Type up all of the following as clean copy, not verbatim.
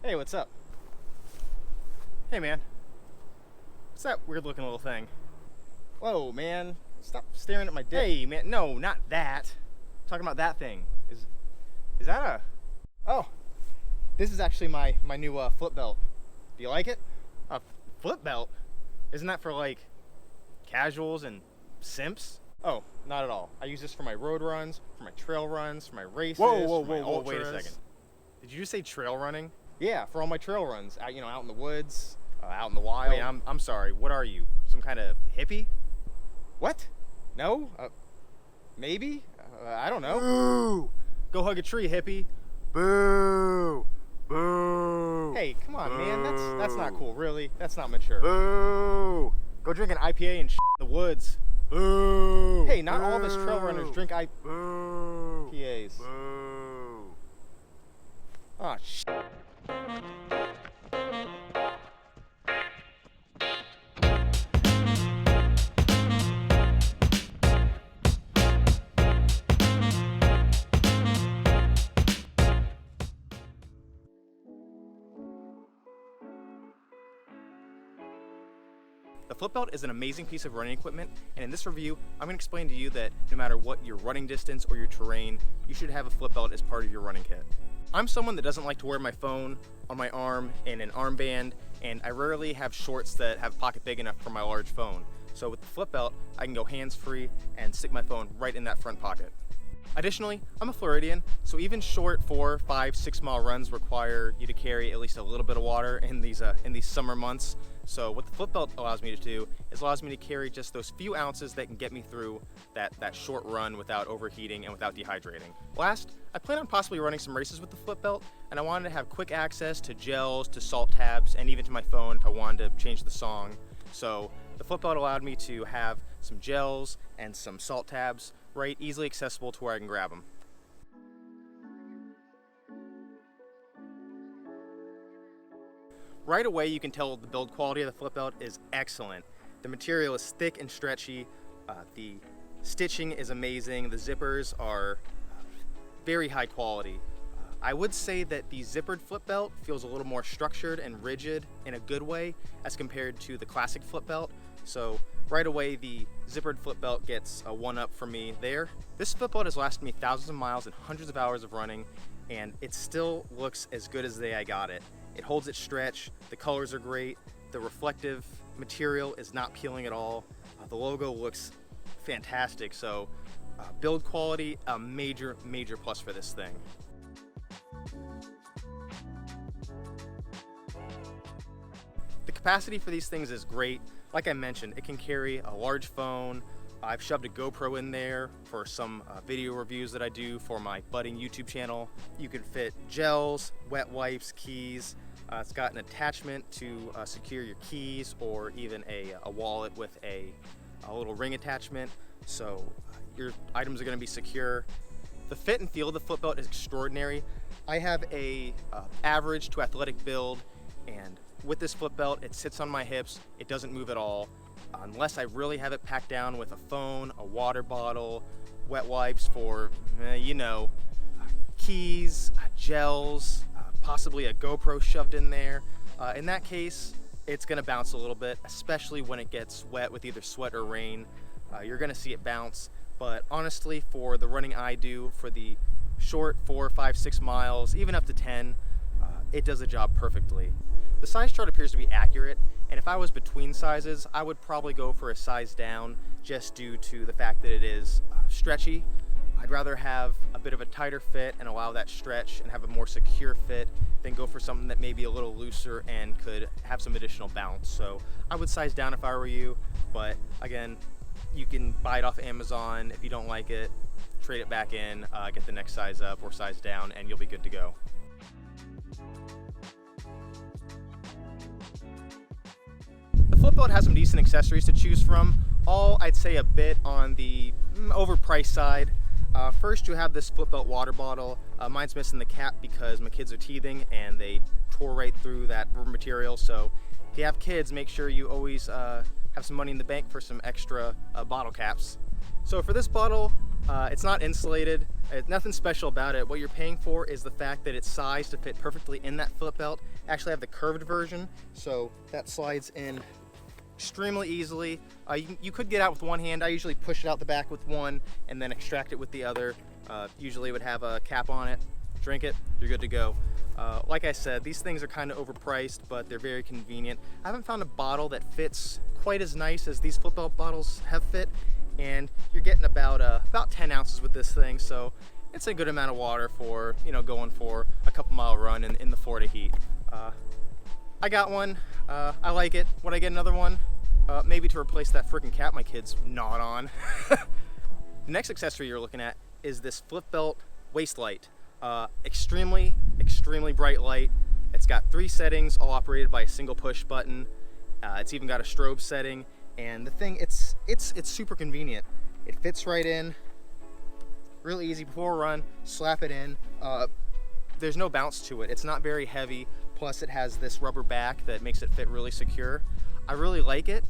Hey, what's up? Hey, man. What's that weird looking little thing? Whoa, man. Stop staring at my dick. Hey, man. No, not that. I'm talking about that thing. Is that a... Oh, this is actually my new flip belt. Do you like it? A flip belt? Isn't that for, like, casuals and simps? Oh, not at all. I use this for my road runs, for my trail runs, for my races, Whoa, wait a second. Did you just say trail running? Yeah, for all my trail runs, out in the woods, out in the wild. Wait, I'm sorry, what are you? Some kind of hippie? What? No? Maybe? I don't know. Boo! Go hug a tree, hippie. Boo! Boo! Hey, come on, man, that's not cool, really. That's not mature. Boo! Go drink an IPA and in the woods. Boo! Hey, not all of us trail runners drink Boo! IPAs. Boo! Oh, shit. The flip belt is an amazing piece of running equipment, and in this review, I'm going to explain to you that no matter what your running distance or your terrain, you should have a flip belt as part of your running kit. I'm someone that doesn't like to wear my phone on my arm in an armband, and I rarely have shorts that have a pocket big enough for my large phone. So with the flip belt, I can go hands-free and stick my phone right in that front pocket. Additionally, I'm a Floridian, so even short 4, 5, 6 mile runs require you to carry at least a little bit of water in these summer months. So what the flip belt allows me to do is allows me to carry just those few ounces that can get me through that short run without overheating and without dehydrating. Last, I plan on possibly running some races with the flip belt, and I wanted to have quick access to gels, to salt tabs, and even to my phone if I wanted to change the song. So the flip belt allowed me to have some gels and some salt tabs right easily accessible to where I can grab them. Right away you can tell the build quality of the flip belt is excellent. The material is thick and stretchy, the stitching is amazing, the zippers are very high quality. I would say that the zippered flip belt feels a little more structured and rigid in a good way as compared to the classic flip belt. So right away the zippered flip belt gets a 1-up from me there. This flip belt has lasted me thousands of miles and hundreds of hours of running, and it still looks as good as the day I got it. It holds its stretch, the colors are great, the reflective material is not peeling at all, the logo looks fantastic, so build quality, a major plus for this thing. The capacity for these things is great. Like I mentioned, it can carry a large phone. I've shoved a GoPro in there for some video reviews that I do for my budding YouTube channel. You can fit gels, wet wipes, keys. It's got an attachment to secure your keys, or even a wallet with a little ring attachment, so your items are going to be secure. The fit and feel of the flip belt is extraordinary. I have a average to athletic build, and with this flip belt, it sits on my hips, it doesn't move at all, unless I really have it packed down with a phone, a water bottle, wet wipes for, keys, gels, possibly a GoPro shoved in there. In that case, it's gonna bounce a little bit, especially when it gets wet with either sweat or rain. You're gonna see it bounce, but honestly, for the running I do, for the short 4, 5, 6 miles, even up to 10, it does the job perfectly. The size chart appears to be accurate, and if I was between sizes, I would probably go for a size down, just due to the fact that it is stretchy. I'd rather have a bit of a tighter fit and allow that stretch and have a more secure fit than go for something that may be a little looser and could have some additional bounce. So I would size down if I were you, but again, you can buy it off Amazon. If you don't like it, trade it back in, get the next size up or size down, and you'll be good to go. The flip belt has some decent accessories to choose from, all I'd say a bit on the overpriced side. First, you have this flip belt water bottle. Mine's missing the cap because my kids are teething and they tore right through that rubber material. So if you have kids, make sure you always have some money in the bank for some extra bottle caps. So for this bottle, It's not insulated. Nothing special about it. What you're paying for is the fact that it's sized to fit perfectly in that flip belt. I actually have the curved version, so that slides in extremely easily. You could get out with one hand. I usually push it out the back with one and then extract it with the other. Usually it would have a cap on it. Drink it, you're good to go. Like I said, these things are kind of overpriced, but they're very convenient. I haven't found a bottle that fits quite as nice as these flip belt bottles have fit, and you're getting about 10 ounces with this thing, so it's a good amount of water for, going for a couple mile run in the Florida heat. I got one. I like it. Would I get another one? Maybe to replace that freaking cap my kids gnawed on. The next accessory you're looking at is this Flipbelt waist light. Extremely bright light. It's got 3 settings, all operated by a single push button. It's even got a strobe setting, and the thing, it's super convenient. It fits right in, really easy. Before a run, slap it in. There's no bounce to it. It's not very heavy. Plus, it has this rubber back that makes it fit really secure. I really like it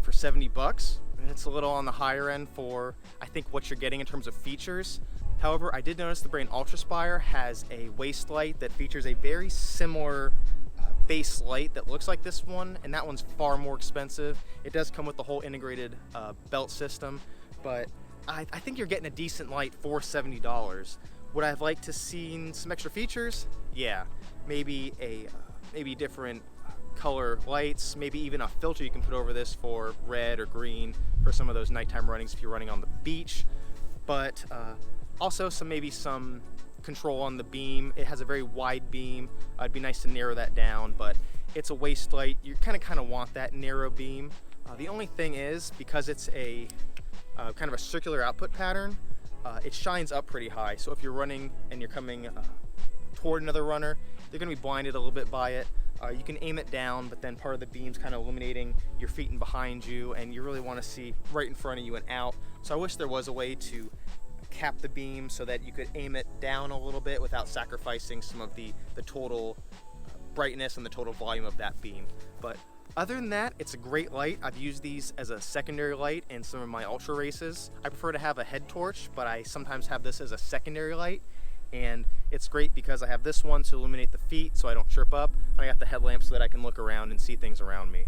for 70 bucks. It's a little on the higher end for, I think, what you're getting in terms of features. However, I did notice the Brain Ultraspire has a waist light that features a very similar base light that looks like this one, and that one's far more expensive. It does come with the whole integrated belt system, but I think you're getting a decent light for $70. Would I have liked to seen some extra features? Yeah, maybe different color lights, maybe even a filter you can put over this for red or green for some of those nighttime runnings if you're running on the beach. But also maybe some control on the beam. It has a very wide beam. It'd be nice to narrow that down, but it's a waist light. You kind of want that narrow beam. The only thing is, because it's a kind of a circular output pattern, it shines up pretty high. So if you're running and you're coming toward another runner, they're going to be blinded a little bit by it. You can aim it down, but then part of the beam's kind of illuminating your feet and behind you, and you really want to see right in front of you and out. So I wish there was a way to cap the beam so that you could aim it down a little bit without sacrificing some of the total brightness and the total volume of that beam. But other than that, it's a great light. I've used these as a secondary light in some of my ultra races. I prefer to have a head torch, but I sometimes have this as a secondary light. And it's great because I have this one to illuminate the feet so I don't chirp up, and I got the headlamp so that I can look around and see things around me.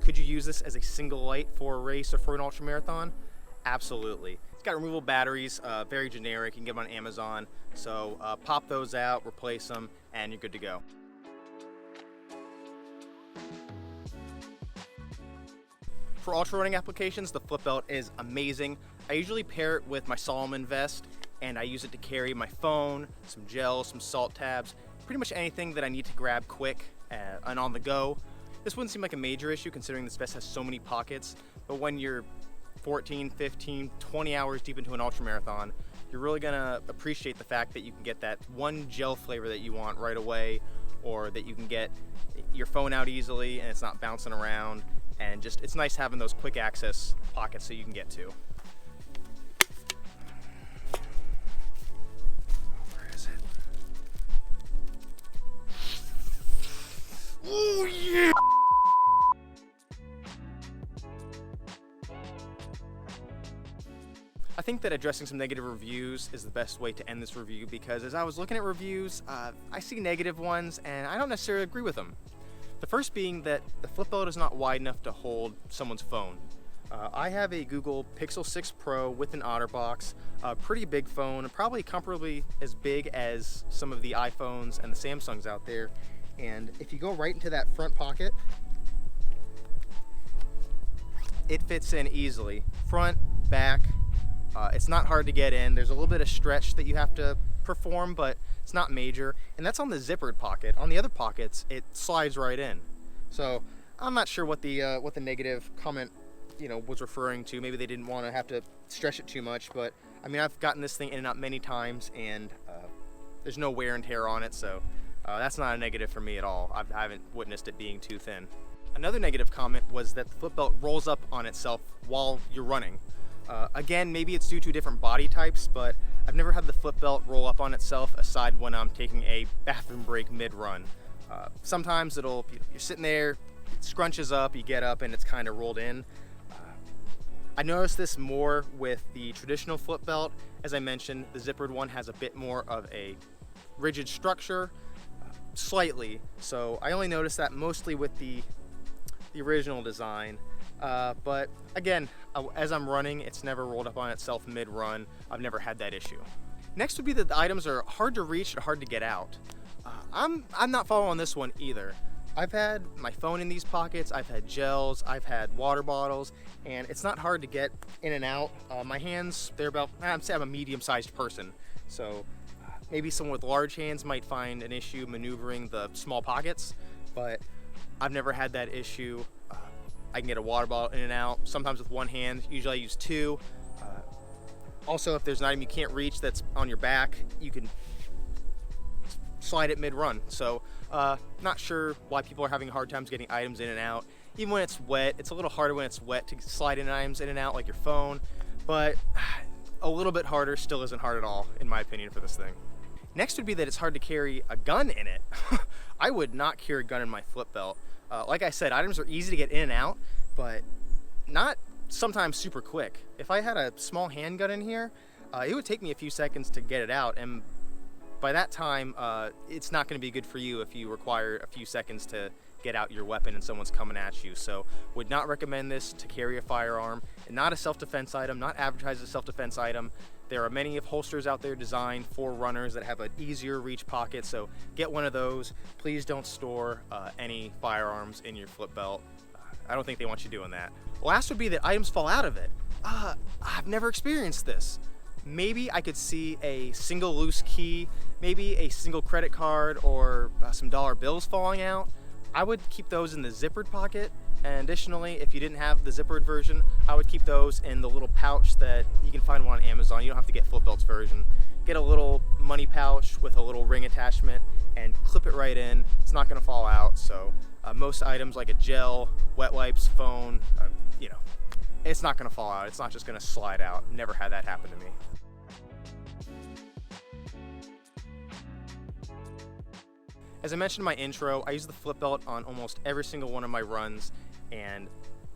Could you use this as a single light for a race or for an ultra marathon? Absolutely. It's got removable batteries, very generic. You can get them on Amazon. So pop those out, replace them, and you're good to go. For ultra running applications, the Flipbelt is amazing. I usually pair it with my Solomon vest, and I use it to carry my phone, some gel, some salt tabs, pretty much anything that I need to grab quick and on the go. This wouldn't seem like a major issue considering this vest has so many pockets, but when you're 14, 15, 20 hours deep into an ultramarathon, you're really gonna appreciate the fact that you can get that one gel flavor that you want right away, or that you can get your phone out easily and it's not bouncing around, and just it's nice having those quick access pockets so you can get to. Oh yeah! I think that addressing some negative reviews is the best way to end this review, because as I was looking at reviews, I see negative ones and I don't necessarily agree with them. The first being that the Flipbelt is not wide enough to hold someone's phone. I have a Google Pixel 6 Pro with an OtterBox, a pretty big phone, probably comparably as big as some of the iPhones and the Samsungs out there. And if you go right into that front pocket, it fits in easily. Front, back, it's not hard to get in. There's a little bit of stretch that you have to perform, but it's not major. And that's on the zippered pocket. On the other pockets, it slides right in. So I'm not sure what the negative comment was referring to. Maybe they didn't want to have to stretch it too much, but I mean, I've gotten this thing in and out many times, and there's no wear and tear on it, so that's not a negative for me at all. I haven't witnessed it being too thin. Another negative comment was that the Flipbelt rolls up on itself while you're running. Again, maybe it's due to different body types, but I've never had the Flipbelt roll up on itself aside when I'm taking a bathroom break mid-run. Sometimes you're sitting there, it scrunches up, you get up, and it's kind of rolled in. I noticed this more with the traditional flip belt. As I mentioned, the zippered one has a bit more of a rigid structure, slightly. So I only noticed that mostly with the original design. But again, as I'm running, it's never rolled up on itself mid-run. I've never had that issue. Next would be that the items are hard to reach and hard to get out. I'm not following this one either. I've had my phone in these pockets, I've had gels, I've had water bottles, and it's not hard to get in and out. My hands, they're about, I'd say I'm a medium-sized person, so maybe someone with large hands might find an issue maneuvering the small pockets, but I've never had that issue. I can get a water bottle in and out, sometimes with one hand, usually I use two. Also, if there's an item you can't reach that's on your back, you can slide it mid-run. So not sure why people are having hard times getting items in and out. Even when it's wet, it's a little harder when it's wet to slide in items in and out like your phone, but a little bit harder still isn't hard at all, in my opinion, for this thing. Next would be that it's hard to carry a gun in it. I would not carry a gun in my flip belt. Like I said, items are easy to get in and out, but not sometimes super quick. If I had a small handgun in here, it would take me a few seconds to get it out, and by that time, it's not going to be good for you if you require a few seconds to get out your weapon and someone's coming at you. So would not recommend this to carry a firearm. And not a self-defense item, not advertised as a self-defense item. There are many of holsters out there designed for runners that have an easier reach pocket, so get one of those. Please don't store any firearms in your flip belt. I don't think they want you doing that. Last would be that items fall out of it. I've never experienced this. Maybe I could see a single loose key, maybe a single credit card, or some dollar bills falling out. I would keep those in the zippered pocket, and additionally, if you didn't have the zippered version, I would keep those in the little pouch that you can find one on Amazon. You don't have to get Flipbelt's version. Get a little money pouch with a little ring attachment and clip it right in. It's not going to fall out. So most items like a gel, wet wipes, phone, it's not going to fall out. It's not just going to slide out. Never had that happen to me. As I mentioned in my intro, I use the flip belt on almost every single one of my runs, and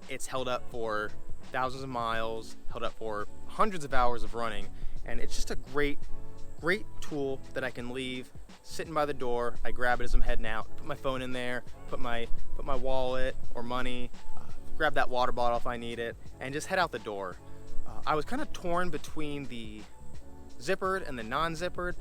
it's held up for thousands of miles, held up for hundreds of hours of running, and it's just a great tool that I can leave sitting by the door. I grab it as I'm heading out, put my phone in there, put my wallet or money, grab that water bottle if I need it, and just head out the door. I was kind of torn between the zippered and the non-zippered.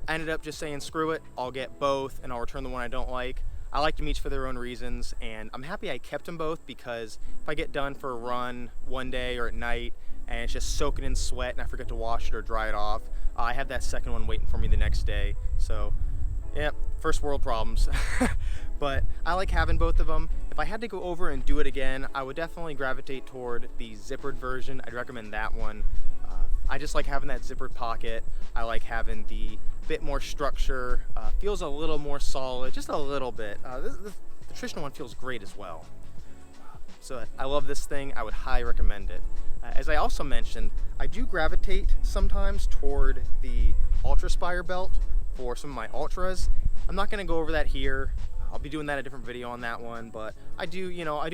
I ended up just saying, screw it, I'll get both and I'll return the one I don't like. I like them each for their own reasons, and I'm happy I kept them both, because if I get done for a run one day or at night and it's just soaking in sweat and I forget to wash it or dry it off, I have that second one waiting for me the next day. So, yeah, first world problems. But I like having both of them. If I had to go over and do it again, I would definitely gravitate toward the zippered version. I'd recommend that one. I just like having that zippered pocket. I like having the bit more structure, feels a little more solid, just a little bit. The traditional one feels great as well. So I love this thing. I would highly recommend it. As I also mentioned, I do gravitate sometimes toward the Ultra Spire belt for some of my ultras. I'm not going to go over that here. I'll be doing that in a different video on that one, but I do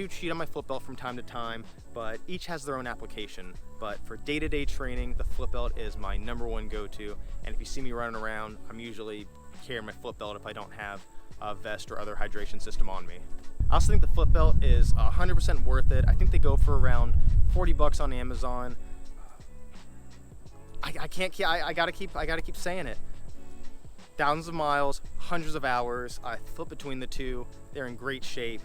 cheat on my flip belt from time to time, but each has their own application. But for day-to-day training, the flip belt is my #1 go-to, and if you see me running around, I'm usually carrying my flip belt if I don't have a vest or other hydration system on me. I also think the flip belt is 100% worth it. I think they go for around 40 bucks on Amazon. I gotta keep saying it. Thousands of miles, hundreds of hours. I flip between the two. They're in great shape.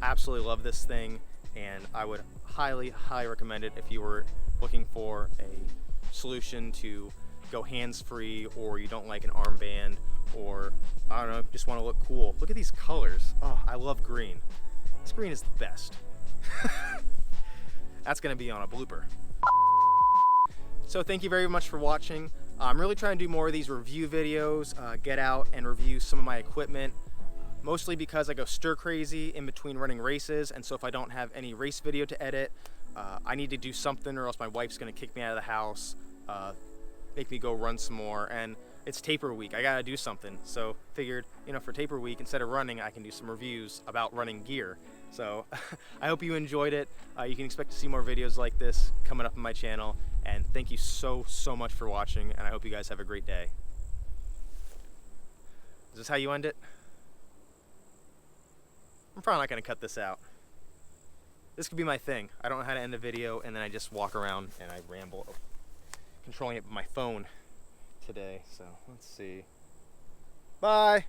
Absolutely love this thing, and I would highly recommend it if you were looking for a solution to go hands-free, or you don't like an armband, or I don't know, just want to look cool. Look at these colors. Oh, I love green. This green is the best. That's gonna be on a blooper. So thank you very much for watching. I'm really trying to do more of these review videos, get out and review some of my equipment, mostly because I go stir crazy in between running races, and so if I don't have any race video to edit, I need to do something, or else my wife's gonna kick me out of the house, make me go run some more, and it's taper week. I gotta do something. So figured, for taper week, instead of running, I can do some reviews about running gear. So I hope you enjoyed it. You can expect to see more videos like this coming up on my channel. And thank you so much for watching, and I hope you guys have a great day. Is this how you end it? I'm probably not gonna cut this out. This could be my thing. I don't know how to end a video, and then I just walk around and I ramble, controlling it with my phone today. So let's see. Bye.